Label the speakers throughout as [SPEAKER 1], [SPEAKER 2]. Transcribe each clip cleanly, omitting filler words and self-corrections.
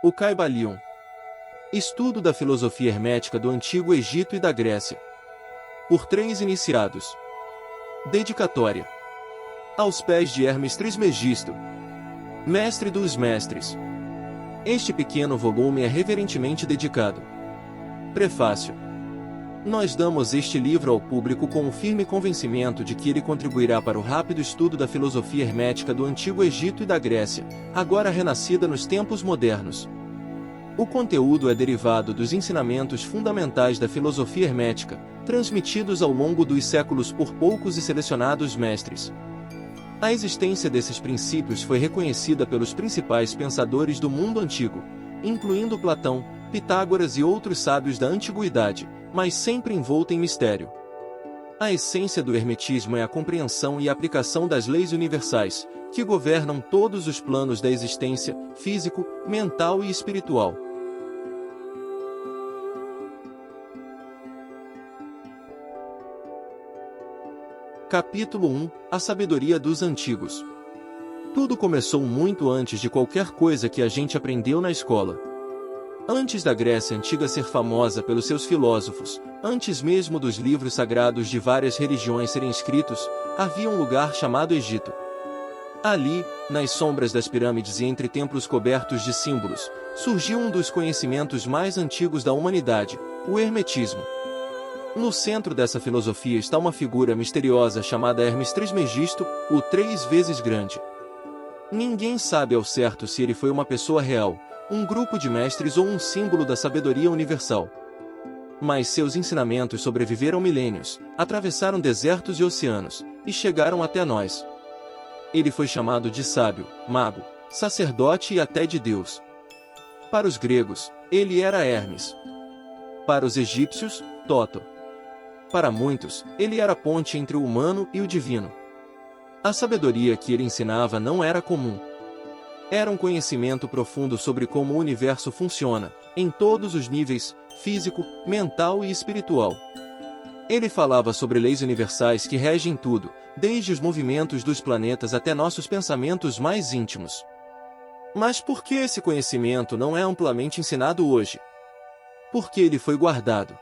[SPEAKER 1] O Caibalion. Estudo da filosofia hermética do Antigo Egito e da Grécia. Por 3 iniciados. Dedicatória. Aos pés de Hermes Trismegisto, mestre dos mestres. Este pequeno volume é reverentemente dedicado. Prefácio. Nós damos este livro ao público com o firme convencimento de que ele contribuirá para o rápido estudo da filosofia hermética do Antigo Egito e da Grécia, agora renascida nos tempos modernos. O conteúdo é derivado dos ensinamentos fundamentais da filosofia hermética, transmitidos ao longo dos séculos por poucos e selecionados mestres. A existência desses princípios foi reconhecida pelos principais pensadores do mundo antigo, incluindo Platão, Pitágoras e outros sábios da antiguidade, mas sempre envolta em mistério. A essência do hermetismo é a compreensão e aplicação das leis universais, que governam todos os planos da existência, físico, mental e espiritual. Capítulo 1 – A sabedoria dos antigos. Tudo começou muito antes de qualquer coisa que a gente aprendeu na escola. Antes da Grécia Antiga ser famosa pelos seus filósofos, antes mesmo dos livros sagrados de várias religiões serem escritos, havia um lugar chamado Egito. Ali, nas sombras das pirâmides e entre templos cobertos de símbolos, surgiu um dos conhecimentos mais antigos da humanidade, o hermetismo. No centro dessa filosofia está uma figura misteriosa chamada Hermes Trismegisto, o 3 vezes grande. Ninguém sabe ao certo se ele foi uma pessoa real, um grupo de mestres ou um símbolo da sabedoria universal. Mas seus ensinamentos sobreviveram milênios, atravessaram desertos e oceanos, e chegaram até nós. Ele foi chamado de sábio, mago, sacerdote e até de Deus. Para os gregos, ele era Hermes. Para os egípcios, Toto. Para muitos, ele era a ponte entre o humano e o divino. A sabedoria que ele ensinava não era comum. Era um conhecimento profundo sobre como o universo funciona, em todos os níveis, físico, mental e espiritual. Ele falava sobre leis universais que regem tudo, desde os movimentos dos planetas até nossos pensamentos mais íntimos. Mas por que esse conhecimento não é amplamente ensinado hoje? Porque ele foi guardado.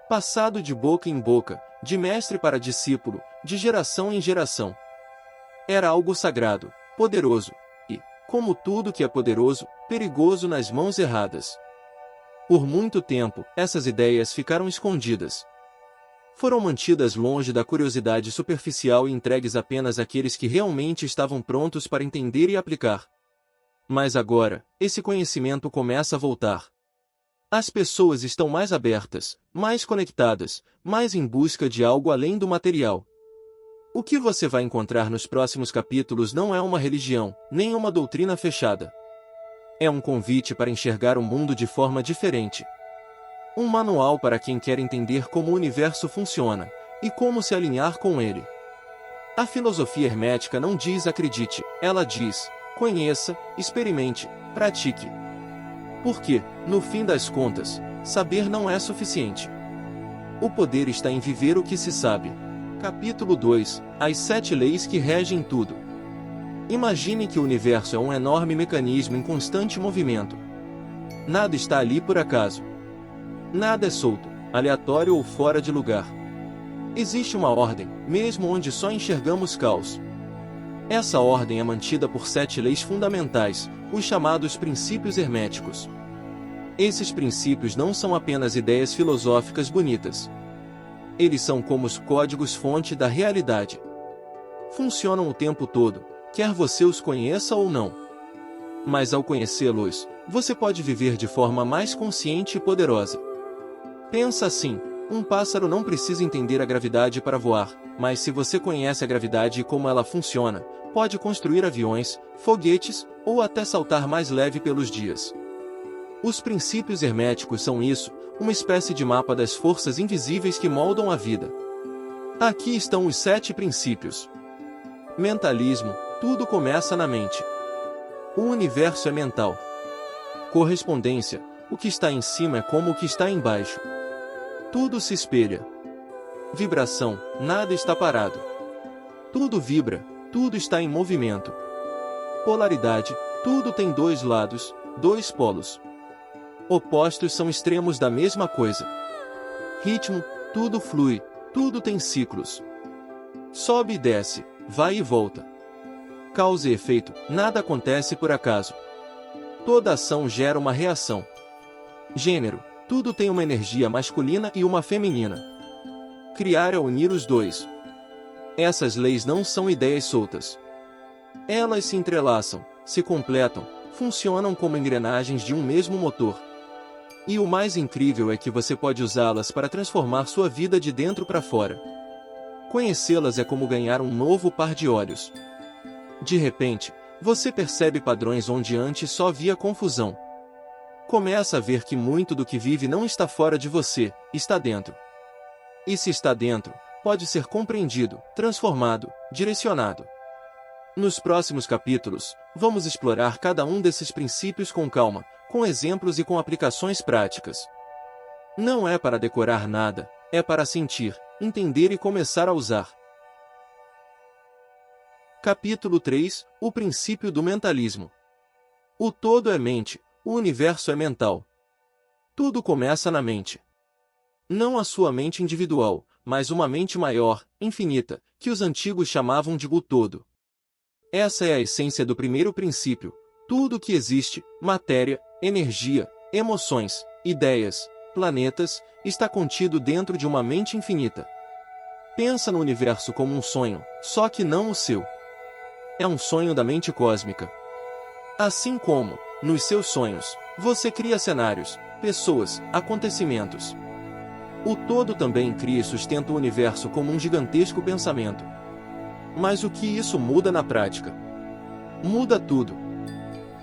[SPEAKER 1] Passado de boca em boca, de mestre para discípulo, de geração em geração. Era algo sagrado, poderoso, e, como tudo que é poderoso, perigoso nas mãos erradas. Por muito tempo, essas ideias ficaram escondidas. Foram mantidas longe da curiosidade superficial e entregues apenas àqueles que realmente estavam prontos para entender e aplicar. Mas agora, esse conhecimento começa a voltar. As pessoas estão mais abertas, mais conectadas, mais em busca de algo além do material. O que você vai encontrar nos próximos capítulos não é uma religião, nem uma doutrina fechada. É um convite para enxergar o mundo de forma diferente. Um manual para quem quer entender como o universo funciona, e como se alinhar com ele. A filosofia hermética não diz acredite, ela diz, conheça, experimente, pratique. Porque, no fim das contas, saber não é suficiente. O poder está em viver o que se sabe. Capítulo 2 – As 7 leis que regem tudo. Imagine que o universo é um enorme mecanismo em constante movimento. Nada está ali por acaso. Nada é solto, aleatório ou fora de lugar. Existe uma ordem, mesmo onde só enxergamos caos. Essa ordem é mantida por 7 leis fundamentais, os chamados princípios herméticos. Esses princípios não são apenas ideias filosóficas bonitas. Eles são como os códigos-fonte da realidade. Funcionam o tempo todo, quer você os conheça ou não. Mas ao conhecê-los, você pode viver de forma mais consciente e poderosa. Pensa assim, um pássaro não precisa entender a gravidade para voar, mas se você conhece a gravidade e como ela funciona, pode construir aviões, foguetes, ou até saltar mais leve pelos dias. Os princípios herméticos são isso, uma espécie de mapa das forças invisíveis que moldam a vida. Aqui estão os 7 princípios. Mentalismo, tudo começa na mente. O universo é mental. Correspondência, o que está em cima é como o que está embaixo. Tudo se espelha. Vibração, nada está parado. Tudo vibra, tudo está em movimento. Polaridade, tudo tem 2 lados, dois polos. Opostos são extremos da mesma coisa. Ritmo, tudo flui, tudo tem ciclos. Sobe e desce, vai e volta. Causa e efeito, nada acontece por acaso. Toda ação gera uma reação. Gênero, tudo tem uma energia masculina e uma feminina. Criar é unir os dois. Essas leis não são ideias soltas. Elas se entrelaçam, se completam, funcionam como engrenagens de um mesmo motor. E o mais incrível é que você pode usá-las para transformar sua vida de dentro para fora. Conhecê-las é como ganhar um novo par de olhos. De repente, você percebe padrões onde antes só via confusão. Começa a ver que muito do que vive não está fora de você, está dentro. E se está dentro, pode ser compreendido, transformado, direcionado. Nos próximos capítulos, vamos explorar cada um desses princípios com calma, com exemplos e com aplicações práticas. Não é para decorar nada, é para sentir, entender e começar a usar. Capítulo 3 – O princípio do mentalismo. O todo é mente, o universo é mental. Tudo começa na mente. Não a sua mente individual, mas uma mente maior, infinita, que os antigos chamavam de todo. Essa é a essência do primeiro princípio. Tudo o que existe, matéria, energia, emoções, ideias, planetas, está contido dentro de uma mente infinita. Pensa no universo como um sonho, só que não o seu. É um sonho da mente cósmica. Assim como, nos seus sonhos, você cria cenários, pessoas, acontecimentos. O todo também cria e sustenta o universo como um gigantesco pensamento. Mas o que isso muda na prática? Muda tudo.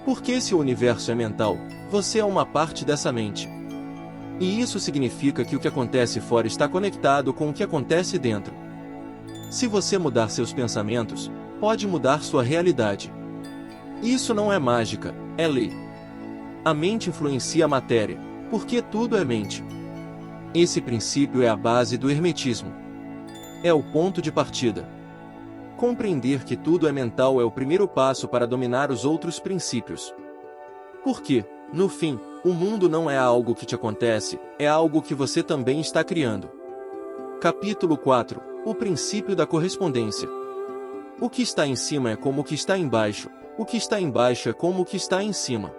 [SPEAKER 1] Porque se o universo é mental, você é uma parte dessa mente. E isso significa que o que acontece fora está conectado com o que acontece dentro. Se você mudar seus pensamentos, pode mudar sua realidade. Isso não é mágica, é lei. A mente influencia a matéria, porque tudo é mente. Esse princípio é a base do hermetismo. É o ponto de partida. Compreender que tudo é mental é o primeiro passo para dominar os outros princípios. Porque, no fim, o mundo não é algo que te acontece, é algo que você também está criando. Capítulo 4 – O princípio da correspondência. O que está em cima é como o que está embaixo, o que está embaixo é como o que está em cima.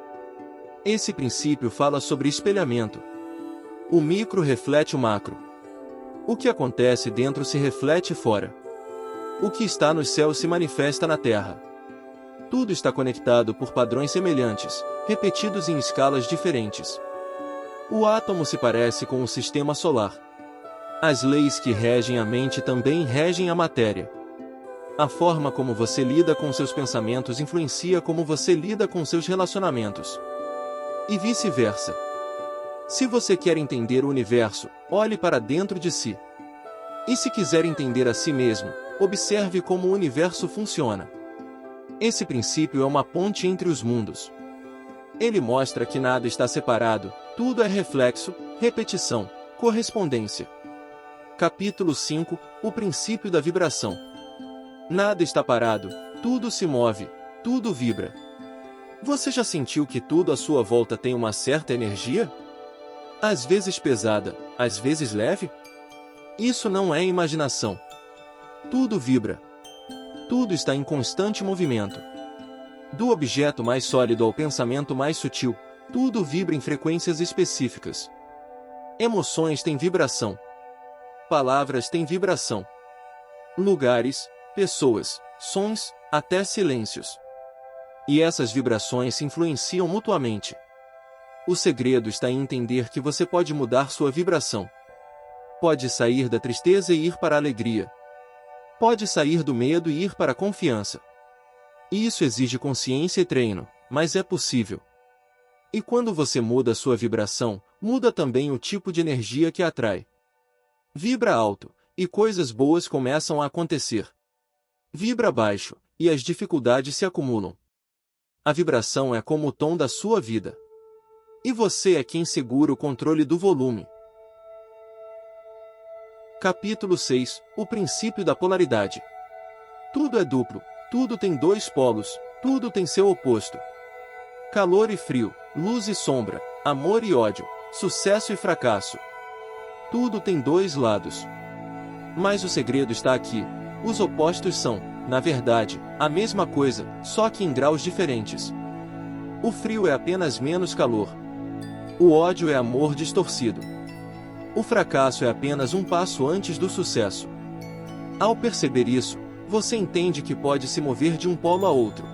[SPEAKER 1] Esse princípio fala sobre espelhamento. O micro reflete o macro. O que acontece dentro se reflete fora. O que está nos céus se manifesta na terra. Tudo está conectado por padrões semelhantes, repetidos em escalas diferentes. O átomo se parece com o sistema solar. As leis que regem a mente também regem a matéria. A forma como você lida com seus pensamentos influencia como você lida com seus relacionamentos. E vice-versa. Se você quer entender o universo, olhe para dentro de si. E se quiser entender a si mesmo, observe como o universo funciona. Esse princípio é uma ponte entre os mundos. Ele mostra que nada está separado, tudo é reflexo, repetição, correspondência. Capítulo 5 – O princípio da vibração. Nada está parado, tudo se move, tudo vibra. Você já sentiu que tudo à sua volta tem uma certa energia? Às vezes pesada, às vezes leve? Isso não é imaginação. Tudo vibra. Tudo está em constante movimento. Do objeto mais sólido ao pensamento mais sutil, tudo vibra em frequências específicas. Emoções têm vibração. Palavras têm vibração. Lugares, pessoas, sons, até silêncios. E essas vibrações se influenciam mutuamente. O segredo está em entender que você pode mudar sua vibração. Pode sair da tristeza e ir para a alegria. Pode sair do medo e ir para a confiança. Isso exige consciência e treino, mas é possível. E quando você muda sua vibração, muda também o tipo de energia que atrai. Vibra alto, e coisas boas começam a acontecer. Vibra baixo, e as dificuldades se acumulam. A vibração é como o tom da sua vida. E você é quem segura o controle do volume. Capítulo 6 – O princípio da polaridade. Tudo é duplo, tudo tem dois polos, tudo tem seu oposto. Calor e frio, luz e sombra, amor e ódio, sucesso e fracasso. Tudo tem dois lados. Mas o segredo está aqui. Os opostos são, na verdade, a mesma coisa, só que em graus diferentes. O frio é apenas menos calor. O ódio é amor distorcido. O fracasso é apenas um passo antes do sucesso. Ao perceber isso, você entende que pode se mover de um polo a outro.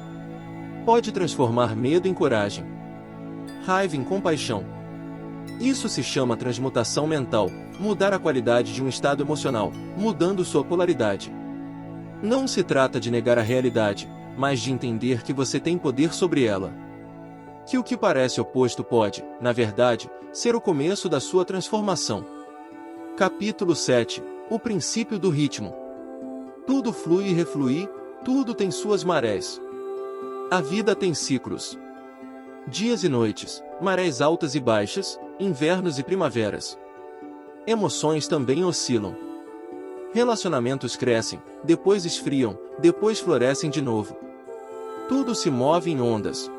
[SPEAKER 1] Pode transformar medo em coragem, raiva em compaixão. Isso se chama transmutação mental, mudar a qualidade de um estado emocional, mudando sua polaridade. Não se trata de negar a realidade, mas de entender que você tem poder sobre ela. Que o que parece oposto pode, na verdade, ser o começo da sua transformação. Capítulo 7. O princípio do ritmo. Tudo flui e reflui, tudo tem suas marés. A vida tem ciclos. Dias e noites, marés altas e baixas, invernos e primaveras. Emoções também oscilam. Relacionamentos crescem, depois esfriam, depois florescem de novo. Tudo se move em ondas.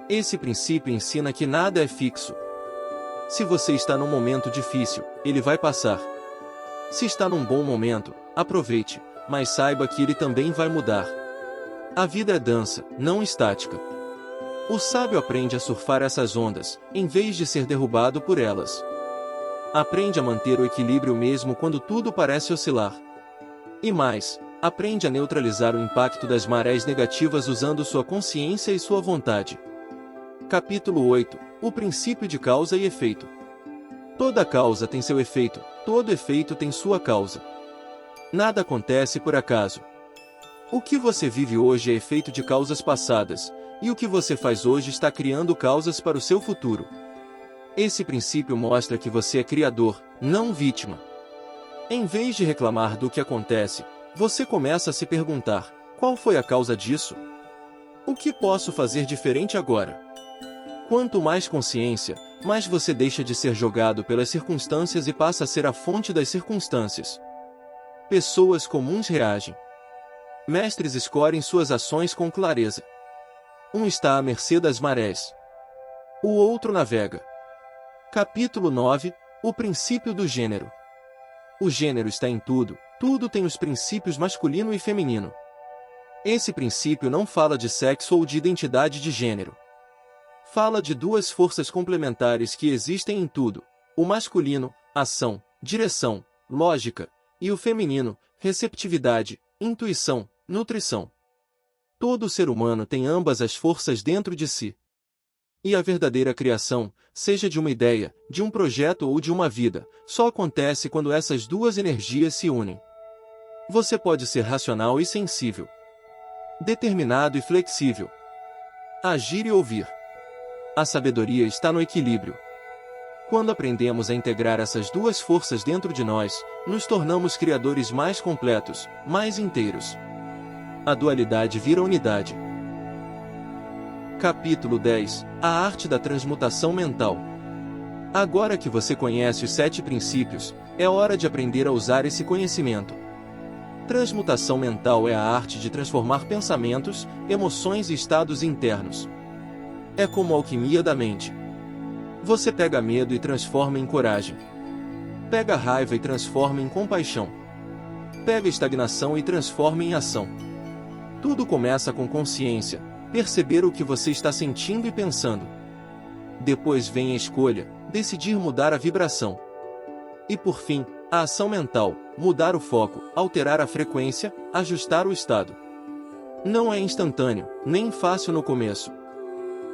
[SPEAKER 1] Esse princípio ensina que nada é fixo. Se você está num momento difícil, ele vai passar. Se está num bom momento, aproveite, mas saiba que ele também vai mudar. A vida é dança, não estática. O sábio aprende a surfar essas ondas, em vez de ser derrubado por elas. Aprende a manter o equilíbrio mesmo quando tudo parece oscilar. E mais, aprende a neutralizar o impacto das marés negativas usando sua consciência e sua vontade. Capítulo 8. O princípio de causa e efeito. Toda causa tem seu efeito, todo efeito tem sua causa. Nada acontece por acaso. O que você vive hoje é efeito de causas passadas, e o que você faz hoje está criando causas para o seu futuro. Esse princípio mostra que você é criador, não vítima. Em vez de reclamar do que acontece, você começa a se perguntar: qual foi a causa disso? O que posso fazer diferente agora? Quanto mais consciência, mais você deixa de ser jogado pelas circunstâncias e passa a ser a fonte das circunstâncias. Pessoas comuns reagem. Mestres escolhem suas ações com clareza. Um está à mercê das marés. O outro navega. Capítulo 9. O princípio do gênero. O gênero está em tudo, tudo tem os princípios masculino e feminino. Esse princípio não fala de sexo ou de identidade de gênero. Fala de duas forças complementares que existem em tudo: o masculino, ação, direção, lógica, e o feminino, receptividade, intuição, nutrição. Todo ser humano tem ambas as forças dentro de si. E a verdadeira criação, seja de uma ideia, de um projeto ou de uma vida, só acontece quando essas duas energias se unem. Você pode ser racional e sensível, determinado e flexível, agir e ouvir. A sabedoria está no equilíbrio. Quando aprendemos a integrar essas duas forças dentro de nós, nos tornamos criadores mais completos, mais inteiros. A dualidade vira unidade. Capítulo 10. A arte da transmutação mental. Agora que você conhece os 7 princípios, é hora de aprender a usar esse conhecimento. Transmutação mental é a arte de transformar pensamentos, emoções e estados internos. É como a alquimia da mente. Você pega medo e transforma em coragem. Pega raiva e transforma em compaixão. Pega estagnação e transforma em ação. Tudo começa com consciência, perceber o que você está sentindo e pensando. Depois vem a escolha, decidir mudar a vibração. E por fim, a ação mental, mudar o foco, alterar a frequência, ajustar o estado. Não é instantâneo, nem fácil no começo.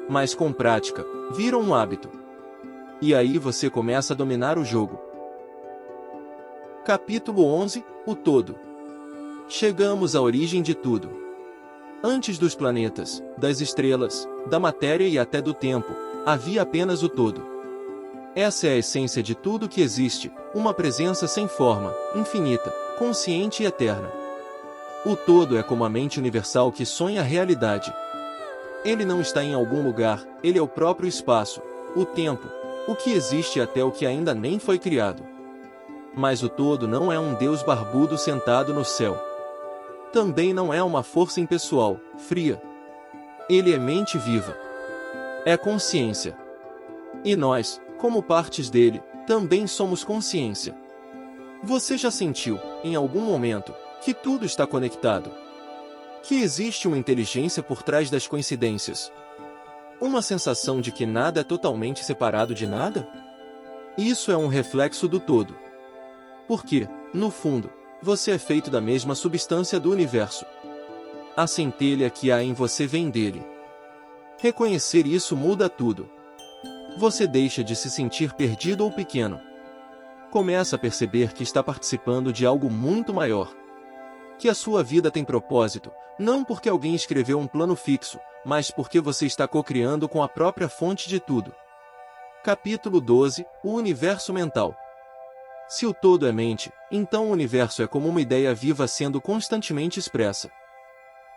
[SPEAKER 1] Mas com prática, vira um hábito. E aí você começa a dominar o jogo. Capítulo 11. O todo. Chegamos à origem de tudo. Antes dos planetas, das estrelas, da matéria e até do tempo, havia apenas o todo. Essa é a essência de tudo que existe, uma presença sem forma, infinita, consciente e eterna. O todo é como a mente universal que sonha a realidade. Ele não está em algum lugar, ele é o próprio espaço, o tempo, o que existe até o que ainda nem foi criado. Mas o todo não é um Deus barbudo sentado no céu. Também não é uma força impessoal, fria. Ele é mente viva. é consciência. E nós, como partes dele, também somos consciência. Você já sentiu, em algum momento, que tudo está conectado? Que existe uma inteligência por trás das coincidências? Uma sensação de que nada é totalmente separado de nada? Isso é um reflexo do todo. Porque, no fundo, você é feito da mesma substância do universo. A centelha que há em você vem dele. Reconhecer isso muda tudo. Você deixa de se sentir perdido ou pequeno. Começa a perceber que está participando de algo muito maior. Que a sua vida tem propósito, não porque alguém escreveu um plano fixo, mas porque você está co-criando com a própria fonte de tudo. Capítulo 12 – O universo mental. Se o todo é mente, então o universo é como uma ideia viva sendo constantemente expressa.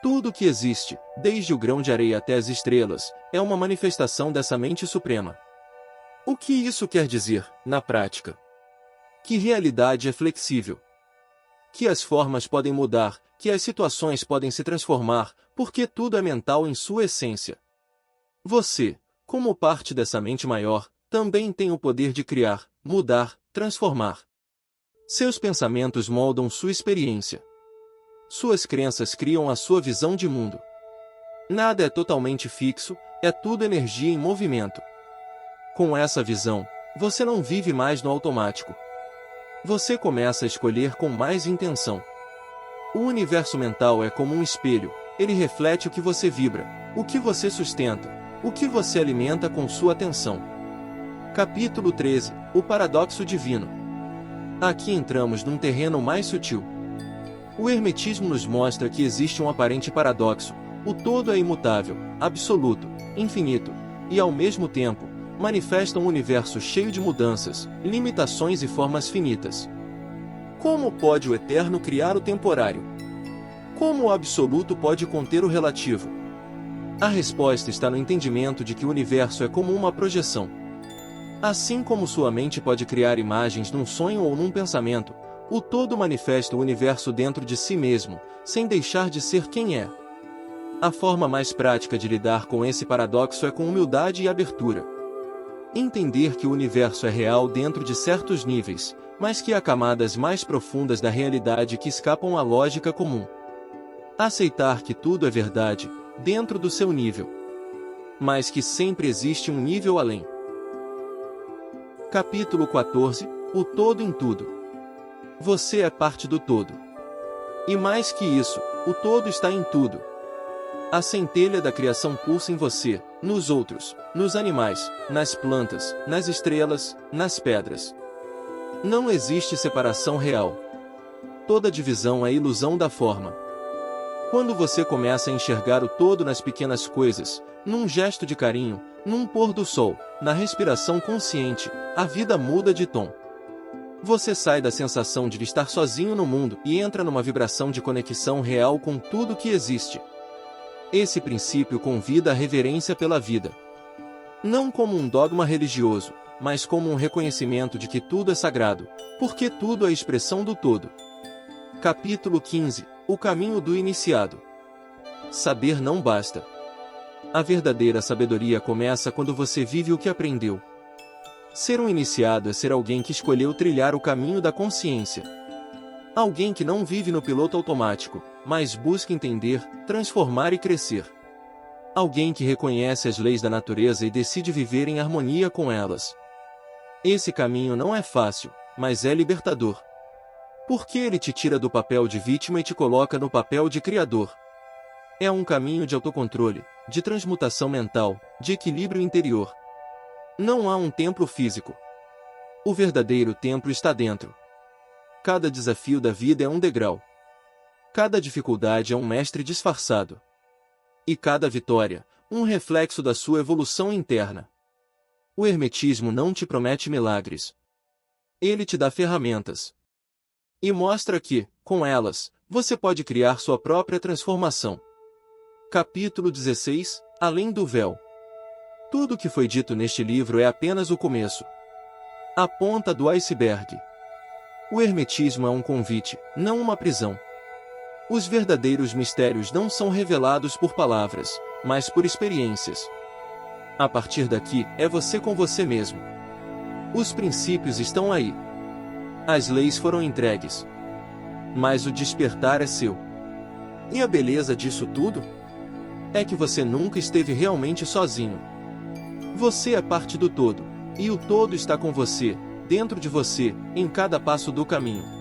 [SPEAKER 1] Tudo que existe, desde o grão de areia até as estrelas, é uma manifestação dessa mente suprema. O que isso quer dizer, na prática? Que realidade é flexível. Que as formas podem mudar, que as situações podem se transformar, porque tudo é mental em sua essência. Você, como parte dessa mente maior, também tem o poder de criar, mudar, transformar. Seus pensamentos moldam sua experiência. Suas crenças criam a sua visão de mundo. Nada é totalmente fixo, é tudo energia em movimento. Com essa visão, você não vive mais no automático. Você começa a escolher com mais intenção. O universo mental é como um espelho, ele reflete o que você vibra, o que você sustenta, o que você alimenta com sua atenção. Capítulo 13 – O paradoxo divino. Aqui entramos num terreno mais sutil. O hermetismo nos mostra que existe um aparente paradoxo, o todo é imutável, absoluto, infinito, e ao mesmo tempo, manifesta um universo cheio de mudanças, limitações e formas finitas. Como pode o eterno criar o temporário? Como o absoluto pode conter o relativo? A resposta está no entendimento de que o universo é como uma projeção. Assim como sua mente pode criar imagens num sonho ou num pensamento, o todo manifesta o universo dentro de si mesmo, sem deixar de ser quem é. A forma mais prática de lidar com esse paradoxo é com humildade e abertura. Entender que o universo é real dentro de certos níveis, mas que há camadas mais profundas da realidade que escapam à lógica comum. Aceitar que tudo é verdade, dentro do seu nível. Mas que sempre existe um nível além. Capítulo 14 – O todo em tudo. Você é parte do todo. E mais que isso, o todo está em tudo. A centelha da criação pulsa em você, nos outros, nos animais, nas plantas, nas estrelas, nas pedras. Não existe separação real. Toda divisão é ilusão da forma. Quando você começa a enxergar o todo nas pequenas coisas, num gesto de carinho, num pôr do sol, na respiração consciente, a vida muda de tom. Você sai da sensação de estar sozinho no mundo e entra numa vibração de conexão real com tudo que existe. Esse princípio convida à reverência pela vida. Não como um dogma religioso, mas como um reconhecimento de que tudo é sagrado, porque tudo é expressão do todo. Capítulo 15 – O caminho do iniciado. Saber não basta. A verdadeira sabedoria começa quando você vive o que aprendeu. Ser um iniciado é ser alguém que escolheu trilhar o caminho da consciência. Alguém que não vive no piloto automático, mas busca entender, transformar e crescer. Alguém que reconhece as leis da natureza e decide viver em harmonia com elas. Esse caminho não é fácil, mas é libertador. Porque ele te tira do papel de vítima e te coloca no papel de criador. É um caminho de autocontrole, de transmutação mental, de equilíbrio interior. Não há um templo físico. O verdadeiro templo está dentro. Cada desafio da vida é um degrau. Cada dificuldade é um mestre disfarçado. E cada vitória, um reflexo da sua evolução interna. O hermetismo não te promete milagres. Ele te dá ferramentas. E mostra que, com elas, você pode criar sua própria transformação. Capítulo 16 – Além do véu. Tudo o que foi dito neste livro é apenas o começo. A ponta do iceberg. O hermetismo é um convite, não uma prisão. Os verdadeiros mistérios não são revelados por palavras, mas por experiências. A partir daqui, é você com você mesmo. Os princípios estão aí. As leis foram entregues. Mas o despertar é seu. E a beleza disso tudo? É que você nunca esteve realmente sozinho. Você é parte do todo, e o todo está com você, dentro de você, em cada passo do caminho.